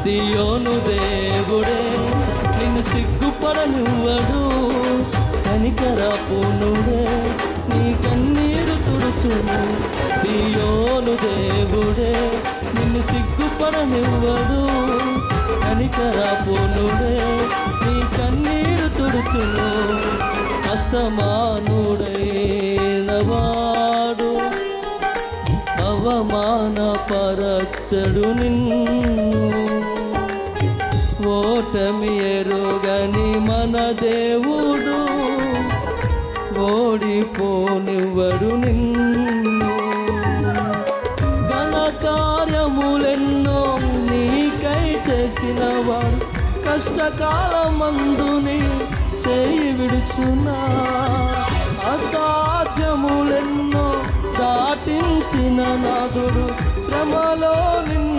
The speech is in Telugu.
సియోను దేవుడే నిన్ను సిగ్గుపడనివ్వడు, కనికరపూర్ణుడే నీ కన్నీరు తుడుచును. సియోను దేవుడే నిన్ను సిగ్గుపడనివ్వడు, కనికరపూర్ణుడే నీ కన్నీరు తుడుచును. అసమానుడైన వాడు అవమానపరచడు నిన్ను, ఓటమి ఎరుగని మన దేవుడు ఓడిపోనివ్వడు నిన్ను. ఘన కార్యములెన్నో నీకై చేసిన వాడు కష్టకాలమందుని చేయి విడుచున్నా. అసాధ్యములెన్నో దాటించిన నాదుడు శ్రమలో నిన్ను